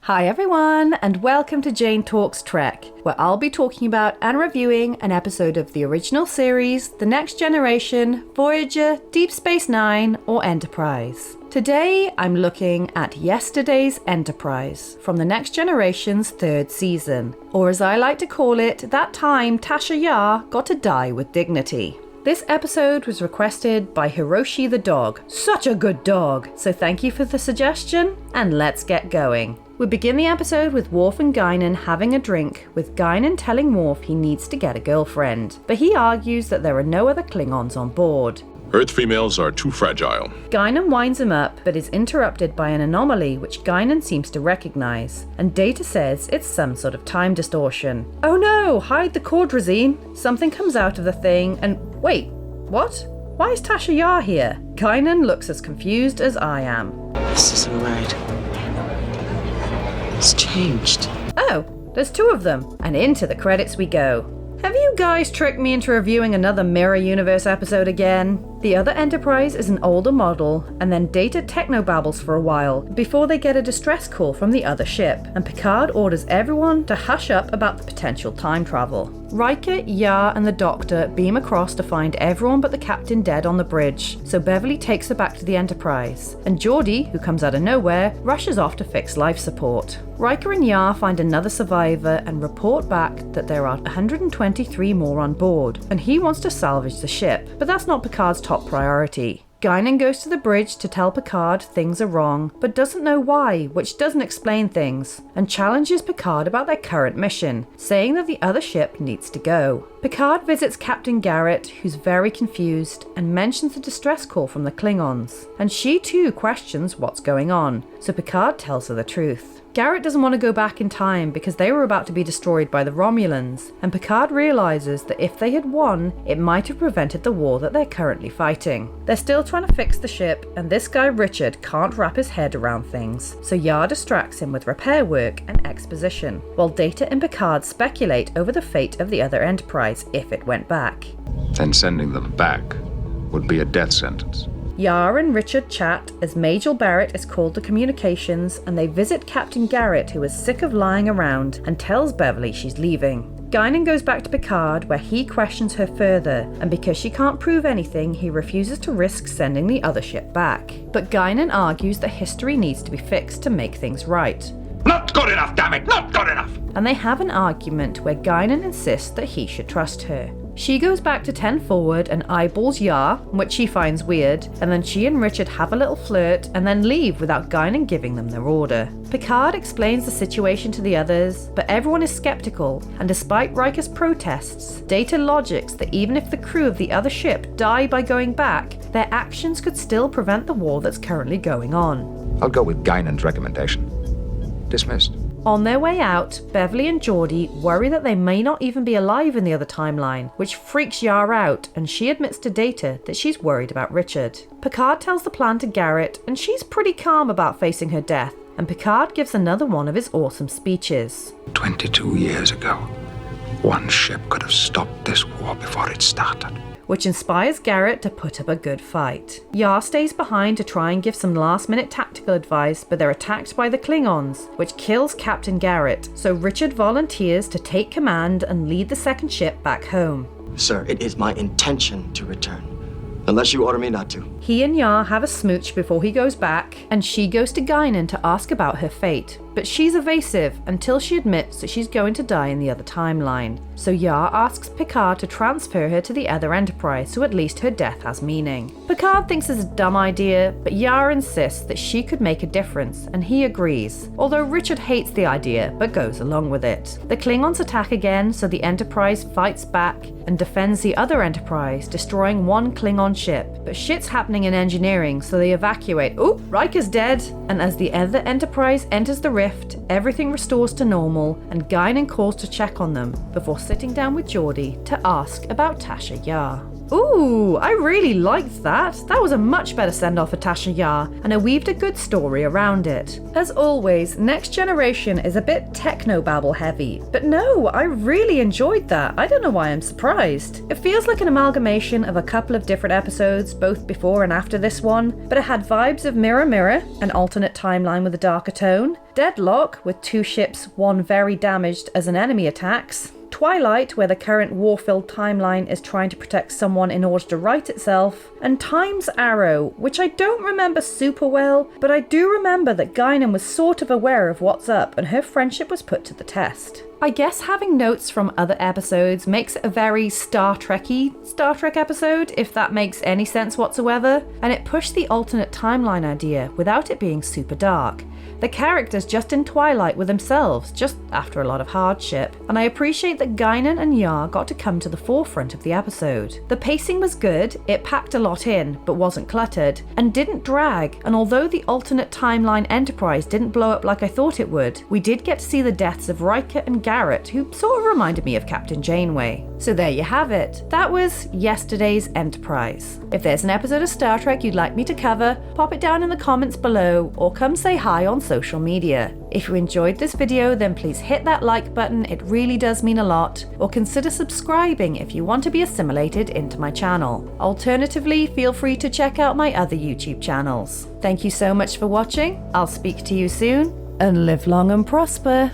Hi everyone, and welcome to Jane Talks Trek, where I'll be talking about and reviewing an episode of the original series, The Next Generation, Voyager, Deep Space Nine, or Enterprise. Today, I'm looking at yesterday's Enterprise from The Next Generation's third season, or as I like to call it, that time Tasha Yar got to die with dignity. This episode was requested by Hiroshi the dog. Such a good dog! So thank you for the suggestion, and let's get going. We begin the episode with Worf and Guinan having a drink, with Guinan telling Worf he needs to get a girlfriend, but he argues that there are no other Klingons on board. Earth females are too fragile. Guinan winds him up, but is interrupted by an anomaly which Guinan seems to recognize, and Data says it's some sort of time distortion. Oh no, hide the Cordrazine! Something comes out of the thing, and wait, what? Why is Tasha Yar here? Guinan looks as confused as I am. This isn't right. It's changed. Oh, there's two of them, and into the credits we go. Have you guys tricked me into reviewing another Mirror Universe episode again? The other Enterprise is an older model, and then Data technobabbles for a while before they get a distress call from the other ship, and Picard orders everyone to hush up about the potential time travel. Riker, Yar, and the Doctor beam across to find everyone but the captain dead on the bridge, so Beverly takes her back to the Enterprise, and Geordi, who comes out of nowhere, rushes off to fix life support. Riker and Yar find another survivor and report back that there are 123 more on board, and he wants to salvage the ship, but that's not Picard's top priority. Guinan goes to the bridge to tell Picard things are wrong, but doesn't know why, which doesn't explain things, and challenges Picard about their current mission, saying that the other ship needs to go. Picard visits Captain Garett, who's very confused, and mentions the distress call from the Klingons, and she too questions what's going on, so Picard tells her the truth. Garett doesn't want to go back in time because they were about to be destroyed by the Romulans, and Picard realizes that if they had won, it might have prevented the war that they're currently fighting. They're still trying to fix the ship, and this guy Richard can't wrap his head around things, so Yar distracts him with repair work and exposition, while Data and Picard speculate over the fate of the other Enterprise if it went back. Then sending them back would be a death sentence. Yar and Richard chat as Majel Barrett is called to communications, and they visit Captain Garett, who is sick of lying around, and tells Beverly she's leaving. Guinan goes back to Picard, where he questions her further, and because she can't prove anything, he refuses to risk sending the other ship back. But Guinan argues that history needs to be fixed to make things right. Not good enough, damn it! Not good enough! And they have an argument where Guinan insists that he should trust her. She goes back to 10 forward and eyeballs Yar, which she finds weird, and then she and Richard have a little flirt and then leave without Guinan giving them their order. Picard explains the situation to the others, but everyone is skeptical, and despite Riker's protests, Data logics that even if the crew of the other ship die by going back, their actions could still prevent the war that's currently going on. I'll go with Guinan's recommendation. Dismissed. On their way out, Beverly and Geordi worry that they may not even be alive in the other timeline, which freaks Yar out, and she admits to Data that she's worried about Richard. Picard tells the plan to Garett, and she's pretty calm about facing her death, and Picard gives another one of his awesome speeches. 22 years ago, one ship could have stopped this war before it started. Which inspires Garett to put up a good fight. Yar stays behind to try and give some last-minute tactical advice, but they're attacked by the Klingons, which kills Captain Garett, so Richard volunteers to take command and lead the second ship back home. Sir, it is my intention to return, unless you order me not to. He and Yar have a smooch before he goes back, and she goes to Guinan to ask about her fate, but she's evasive until she admits that she's going to die in the other timeline. So Yar asks Picard to transfer her to the other Enterprise so at least her death has meaning. Picard thinks it's a dumb idea, but Yar insists that she could make a difference, and he agrees, although Richard hates the idea but goes along with it. The Klingons attack again, so the Enterprise fights back and defends the other Enterprise, destroying one Klingon ship, but shit's happening in engineering, so they evacuate. Oop, Riker's dead! And as the other Enterprise enters the rift, everything restores to normal, and Guinan calls to check on them, before sitting down with Geordi to ask about Tasha Yar. Ooh, I really liked that. That was a much better send-off for Tasha Yar, and I weaved a good story around it. As always, Next Generation is a bit technobabble heavy, but no, I really enjoyed that. I don't know why I'm surprised. It feels like an amalgamation of a couple of different episodes, both before and after this one, but it had vibes of Mirror Mirror, an alternate timeline with a darker tone, Deadlock, with 2 ships, one very damaged as an enemy attacks, Twilight, where the current war-filled timeline is trying to protect someone in order to right itself, and Time's Arrow, which I don't remember super well, but I do remember that Guinan was sort of aware of what's up and her friendship was put to the test. I guess having notes from other episodes makes it a very Star Trek-y Star Trek episode, if that makes any sense whatsoever, and it pushed the alternate timeline idea without it being super dark. The characters just in Twilight with themselves, just after a lot of hardship, and I appreciate that Guinan and Yar got to come to the forefront of the episode. The pacing was good, it packed a lot in, but wasn't cluttered, and didn't drag, and although the alternate timeline Enterprise didn't blow up like I thought it would, we did get to see the deaths of Riker and Garett, who sort of reminded me of Captain Janeway. So there you have it. That was yesterday's Enterprise. If there's an episode of Star Trek you'd like me to cover, pop it down in the comments below, or come say hi on social media. If you enjoyed this video, then please hit that like button, it really does mean a lot, or consider subscribing if you want to be assimilated into my channel. Alternatively, feel free to check out my other YouTube channels. Thank you so much for watching, I'll speak to you soon, and live long and prosper.